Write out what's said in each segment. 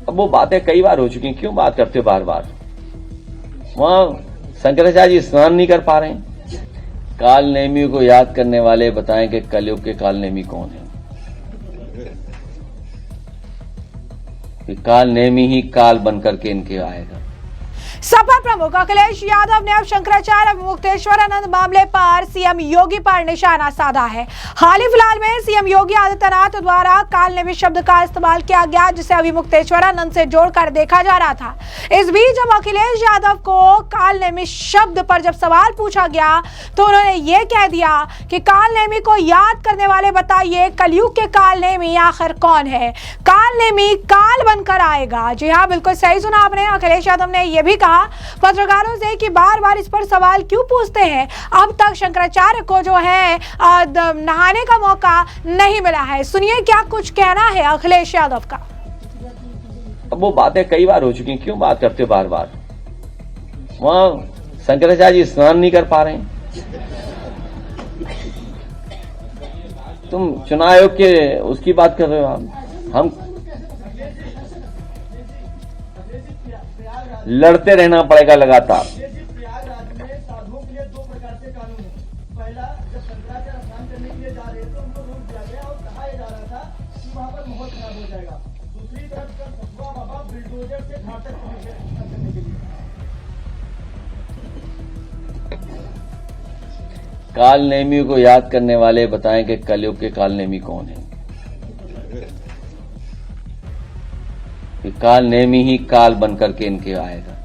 अब वो बातें कई बार हो चुकी हैं, क्यों बात करते हो बार बार? वहां शंकराचार्य जी स्नान नहीं कर पा रहे हैं। काल नेमी को याद करने वाले बताएं कि कलयुग के काल नेमी कौन है। कि काल नेमी ही काल बनकर के इनके आएगा। सपा प्रमुख अखिलेश यादव ने अब शंकराचार्य मुक्तेश्वरानंद मामले पर सीएम योगी पर निशाना साधा है। हाल ही फिलहाल में सीएम योगी आदित्यनाथ द्वारा काल नेमी शब्द का इस्तेमाल किया गया, जिसे अभी मुक्तेश्वरानंद से जोड़कर देखा जा रहा था। इस बीच जब अखिलेश यादव को काल नेमी शब्द पर जब सवाल पूछा गया तो उन्होंने ये कह दिया कि काल नेमी को याद करने वाले बताइए कलयुग के काल नेमी आखिर कौन है? काल नेमी काल बनकर आएगा। जी हाँ, बिल्कुल सही सुना आपने। अखिलेश यादव ने यह भी कहा पत्रकारों से कि बार बार इस पर सवाल क्यों पूछते हैं? अब तक शंकराचार्य को जो है नहाने का मौका नहीं मिला है। सुनिए क्या कुछ कहना है अखिलेश यादव का। अब वो बातें कई बार हो चुकी हैं, क्यों बात करते हो बार बार? वहां शंकराचार्य जी स्नान नहीं कर पा रहे हैं। तुम चुनाव आयोग के उसकी बात कर रहे हो। हम लड़ते रहना पड़ेगा लगातार। प्रयागराज में साधुओं के लिए 2 प्रकार से कानून है। पहला, जब शंकराचार्य स्नान करने के लिए जा रहे थे उनको रोक दिया गया और कहा जा रहा था कि वहां पर माहौल खराब हो जाएगा। दूसरी तरफ सतुआ बाबा बिल्डोजर से घाट तक करने के लिए। काल नेमी को याद करने वाले बताएं कि कलयुग के काल नेमी कौन है। कि काल नेमी ही काल बनकर के इनके आएगा।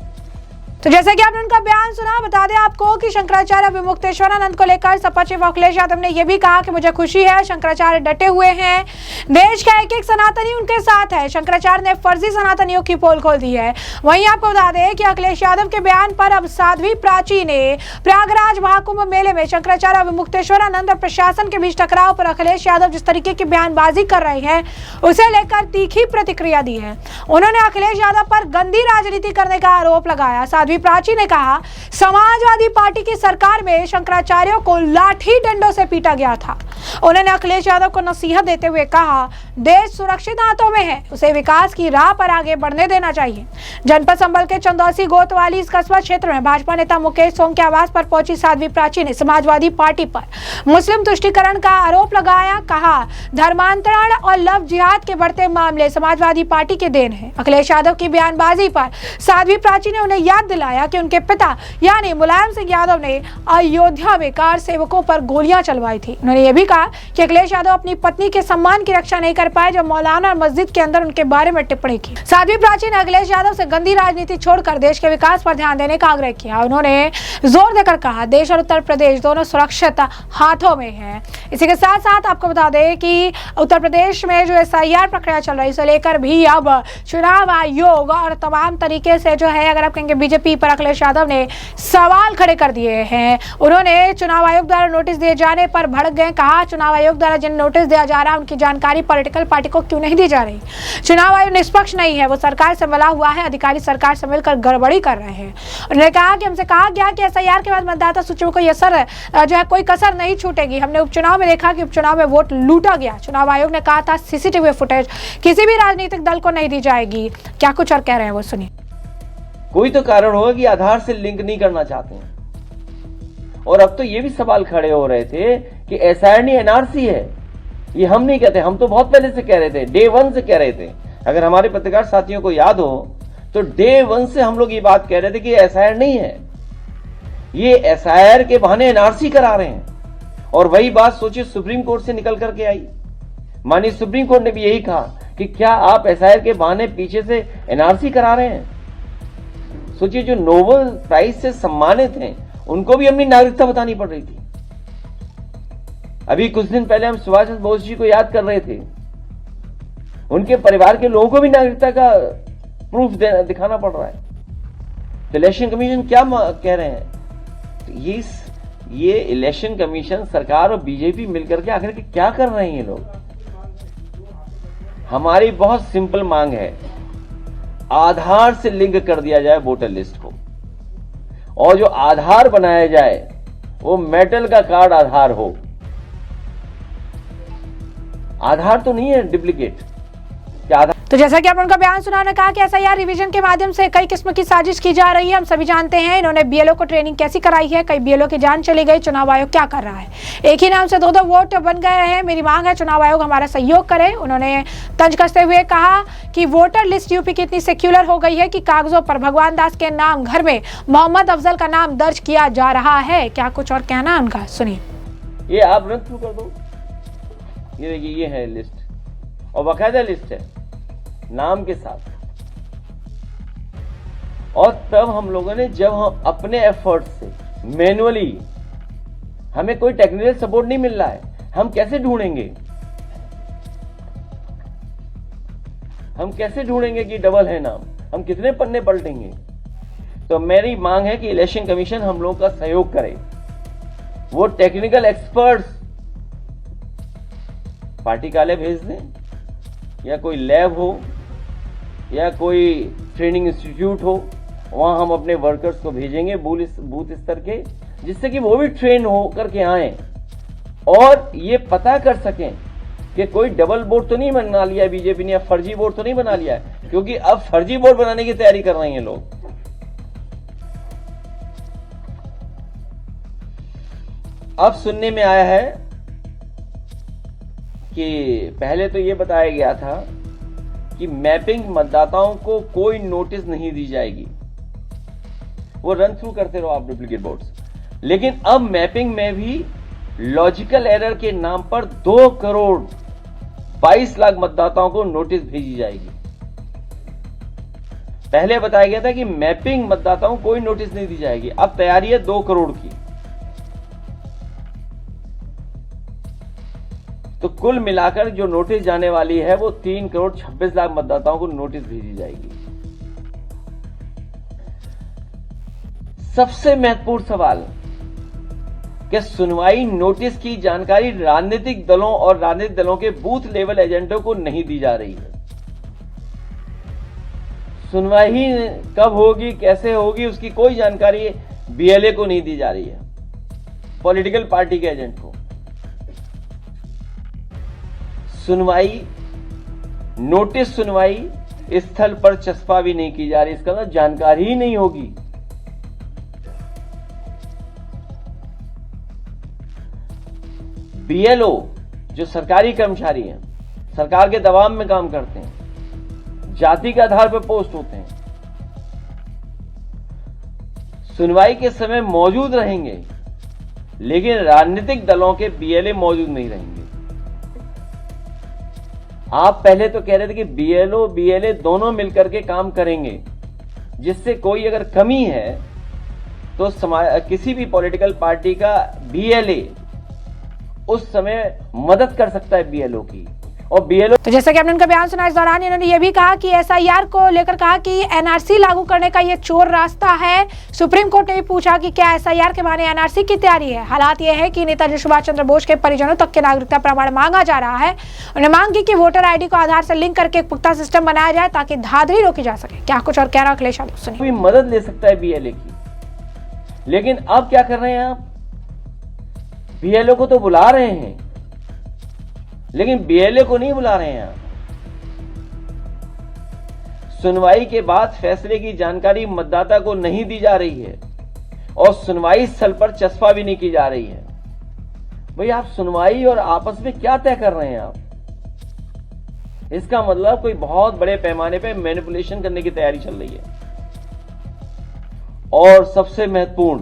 तो जैसा कि आपने उनका बयान सुना, बता दें आपको कि शंकराचार्य विमुक्तेश्वरानंद को लेकर सपा चीफ अखिलेश यादव ने यह भी कहा कि मुझे खुशी है, शंकराचार्य डटे हुए हैं, देश का एक एक सनातनी उनके साथ है। शंकराचार्य ने फर्जी सनातनियों की पोल खोल दी है। वहीं आपको बता दें कि अखिलेश यादव के बयान पर अब साध्वी प्राची ने प्रयागराज महाकुंभ मेले में शंकराचार्य विमुक्तेश्वरानंद और प्रशासन के बीच टकराव पर अखिलेश यादव जिस तरीके की बयानबाजी कर रहे हैं उसे लेकर तीखी प्रतिक्रिया दी है। उन्होंने अखिलेश यादव पर गंदी राजनीति करने का आरोप लगाया। साध्वी प्राची ने कहा समाजवादी पार्टी की सरकार में शंकराचार्यों को लाठी डंडों से पीटा गया था। उन्होंने अखिलेश यादव को नसीहत देते हुए कहा देश सुरक्षित हाथों में है, उसे विकास की राह पर आगे बढ़ने देना चाहिए। जनपद संभल के चंदौसी गोतवाली इस कस्बा क्षेत्र में भाजपा नेता मुकेश सोंग के आवास पर पहुंची साध्वी प्राची ने समाजवादी पार्टी पर मुस्लिम तुष्टीकरण का आरोप लगाया। कहा धर्मांतरण और लव जिहाद के बढ़ते मामले समाजवादी पार्टी के देन है। अखिलेश यादव की बयानबाजी पर साध्वी प्राची ने उन्हें याद दिलाया कि उनके पिता यानी मुलायम सिंह यादव ने अयोध्या में कार सेवकों पर गोलियां चलवाई थी। उन्होंने यह भी कहा कि अखिलेश यादव अपनी पत्नी के सम्मान की रक्षा नहीं कर पाए जब मौलाना और मस्जिद के अंदर उनके बारे में टिप्पणी की। साध्वी प्राची ने अखिलेश यादव से गंदी राजनीति छोड़कर देश के विकास पर ध्यान देने का आग्रह किया। उन्होंने जोर देकर कहा देश और उत्तर प्रदेश दोनों सुरक्षित हाथों में है। इसी के साथ साथ आपको बता दें कि उत्तर प्रदेश में जो SIR प्रक्रिया चल रही है इसे लेकर भी अब चुनाव आयोग और तमाम तरीके से जो है अगर आप कहेंगे बीजेपी पर अखिलेश यादव ने सवाल खड़े कर दिए हैं। उन्होंने चुनाव आयोग द्वारा नोटिस दिए जाने पर भड़क गए। कहा चुनाव आयोग द्वारा जिन नोटिस दिया जा रहा है उनकी जानकारी पॉलिटिकल पार्टी को क्यों नहीं दी जा रही? चुनाव आयोग निष्पक्ष नहीं है, वो सरकार से मिला हुआ है, अधिकारी सरकार से मिलकर गड़बड़ी कर रहे हैं। उन्होंने कहा कि हमसे कहा गया कि SIR के बाद मतदाता सूचियों को जो है कोई कसर नहीं छूटेगी। हमने उपचुनाव में देखा कि उपचुनाव में वोट लूटा गया। चुनाव आयोग ने कहा था CCTV फुटेज किसी भी राजनीतिक दल को नहीं दी जाएगी। क्या कुछ और कह रहे हैं वो सुनिए। कोई तो कारण होगा कि आधार से लिंक नहीं करना चाहते हैं। और अब तो ये भी सवाल खड़े हो रहे थे कि SIR नहीं NRC है। ये हम नहीं कहते, हम तो बहुत पहले से कह रहे थे, डे 1 से कह रहे थे। अगर हमारे पत्रकार साथियों को याद हो तो डे 1 से हम लोग ये बात कह रहे थे कि SIR नहीं है, ये SIR के बहाने NRC करा रहे हैं। और वही बात सोचिए सुप्रीम कोर्ट से निकल करके आई। माननीय सुप्रीम कोर्ट ने भी यही कहा कि क्या आप SIR के बहाने पीछे से NRC करा रहे हैं? सोचिए जो नोबेल प्राइज से सम्मानित हैं उनको भी अपनी नागरिकता बतानी पड़ रही थी। अभी कुछ दिन पहले हम सुभाष चंद्र बोस जी को याद कर रहे थे, उनके परिवार के लोगों को भी नागरिकता का प्रूफ दिखाना पड़ रहा है। तो इलेक्शन कमीशन क्या कह रहे हैं? तो ये इलेक्शन कमीशन सरकार और बीजेपी मिलकर के आखिर क्या कर रहे हैं ये लोग? हमारी बहुत सिंपल मांग है, आधार से लिंक कर दिया जाए वोटर लिस्ट को, और जो आधार बनाया जाए वो मेटल का कार्ड आधार हो। आधार तो नहीं है डुप्लीकेट, कि आधार। तो जैसा कि आपने उनका बयान सुना, उन्होंने कहा कि एसआईआर रिवीजन के माध्यम से कई किस्म की साजिश की जा रही है। हम सभी जानते हैं इन्होंने बीएलओ को ट्रेनिंग कैसी कराई है, कई बीएलओ की जान चली गई। चुनाव आयोग क्या कर रहा है, एक ही नाम से दो वोट बन गए हैं। मेरी मांग है चुनाव आयोग हमारा सहयोग करे। उन्होंने तंज कसते हुए कहा कि वोटर लिस्ट यूपी की इतनी सेक्युलर हो गई है कि कागजों पर भगवान दास के नाम, घर में मोहम्मद अफजल का नाम दर्ज किया जा रहा है। क्या कुछ और कहना है उनका, सुनिए। ये आप रन थ्रू कर दो। ये देखिए, ये है लिस्ट और बाकायदा लिस्ट है नाम के साथ। और तब हम लोगों ने, जब हम अपने एफर्ट से मैनुअली, हमें कोई टेक्निकल सपोर्ट नहीं मिल रहा है, हम कैसे ढूंढेंगे, हम कैसे ढूंढेंगे कि डबल है नाम, हम कितने पन्ने पलटेंगे। तो मेरी मांग है कि इलेक्शन कमीशन हम लोगों का सहयोग करे। वो टेक्निकल एक्सपर्ट्स पार्टी कार्यालय भेज दें, या कोई लैब हो या कोई ट्रेनिंग इंस्टीट्यूट हो, वहां हम अपने वर्कर्स को भेजेंगे बूथ स्तर के, जिससे कि वो भी ट्रेन हो करके आए और ये पता कर सकें कि कोई डबल बोर्ड तो नहीं बना लिया बीजेपी ने, या फर्जी बोर्ड तो नहीं बना लिया है, क्योंकि अब फर्जी बोर्ड बनाने की तैयारी कर रहे हैं लोग। अब सुनने में आया है कि पहले तो ये बताया गया था कि मैपिंग मतदाताओं को कोई नोटिस नहीं दी जाएगी, वो रन थ्रू करते रहो आप डुप्लीकेट वोट्स। लेकिन अब मैपिंग में भी लॉजिकल एरर के नाम पर 2 करोड़ 22 लाख मतदाताओं को नोटिस भेजी जाएगी। पहले बताया गया था कि मैपिंग मतदाताओं को कोई नोटिस नहीं दी जाएगी, अब तैयारी है 2 करोड़ की। तो कुल मिलाकर जो नोटिस जाने वाली है वो 3 करोड़ 26 लाख मतदाताओं को नोटिस भेजी जाएगी। सबसे महत्वपूर्ण सवाल कि सुनवाई नोटिस की जानकारी राजनीतिक दलों और राजनीतिक दलों के बूथ लेवल एजेंटों को नहीं दी जा रही है। सुनवाई कब होगी, कैसे होगी, उसकी कोई जानकारी बीएलए को नहीं दी जा रही है, पॉलिटिकल पार्टी के एजेंट को। सुनवाई, नोटिस सुनवाई स्थल पर चस्पा भी नहीं की जा रही, इसका मतलब जानकारी ही नहीं होगी। बीएलओ जो सरकारी कर्मचारी हैं, सरकार के दबाव में काम करते हैं, जाति के आधार पर पोस्ट होते हैं, सुनवाई के समय मौजूद रहेंगे, लेकिन राजनीतिक दलों के बीएलए मौजूद नहीं रहेंगे। आप पहले तो कह रहे थे कि बीएलओ बीएलए दोनों मिलकर के काम करेंगे, जिससे कोई अगर कमी है तो किसी भी पॉलिटिकल पार्टी का बीएलए उस समय मदद कर सकता है बीएलओ की। और बीएलओ, तो जैसा कि आपने उनका बयान सुना, इस दौरान इन्होंने ये भी कहा कि एसआईआर को लेकर कहा कि एनआरसी लागू करने का ये चोर रास्ता है। सुप्रीम कोर्ट ने भी पूछा कि क्या एसआईआर के बहाने एनआरसी की तैयारी है। हालात ये है कि नेताजी सुभाष चंद्र बोस के परिजनों तक के नागरिकता प्रमाण मांगा जा रहा है। उन्होंने मांग की कि वोटर आईडी को आधार से लिंक करके एक पुख्ता सिस्टम बनाया जाए ताकि धांधली रोकी जा सके। क्या कुछ और कह रहा अखिलेश यादव, सुनिए। मदद ले सकता है बीएलए की, लेकिन अब क्या कर रहे हैं आप, बीएलओ को तो बुला रहे हैं लेकिन बीएलए को नहीं बुला रहे हैं आप। सुनवाई के बाद फैसले की जानकारी मतदाता को नहीं दी जा रही है और सुनवाई स्थल पर चस्पा भी नहीं की जा रही है। भाई आप सुनवाई और आपस में क्या तय कर रहे हैं आप? इसका मतलब कोई बहुत बड़े पैमाने पे मैनिपुलेशन करने की तैयारी चल रही है। और सबसे महत्वपूर्ण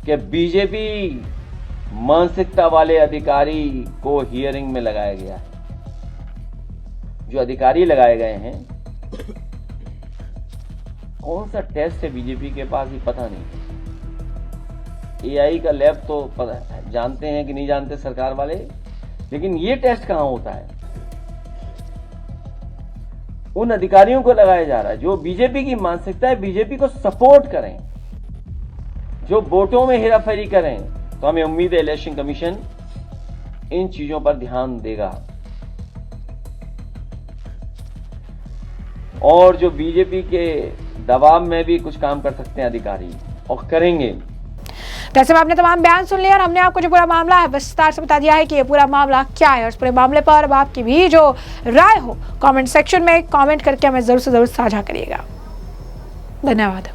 कि बीजेपी मानसिकता वाले अधिकारी को हियरिंग में लगाया गया है। जो अधिकारी लगाए गए हैं, कौन सा टेस्ट है बीजेपी के पास ही पता नहीं। एआई का लैब तो जानते हैं कि नहीं जानते सरकार वाले, लेकिन ये टेस्ट कहां होता है? उन अधिकारियों को लगाया जा रहा है जो बीजेपी की मानसिकता है, बीजेपी को सपोर्ट करें, जो वोटों में हेराफेरी करें। तो हमें उम्मीद है इलेक्शन कमीशन इन चीजों पर ध्यान देगा और जो बीजेपी के दबाव में भी कुछ काम कर सकते हैं अधिकारी, और करेंगे। जैसे में आपने तमाम बयान सुन लिया और हमने आपको जो पूरा मामला है विस्तार से बता दिया है कि ये पूरा मामला क्या है, और इस पूरे मामले पर अब आपकी भी जो राय हो कमेंट सेक्शन में कमेंट करके हमें जरूर से जरूर साझा करिएगा। धन्यवाद।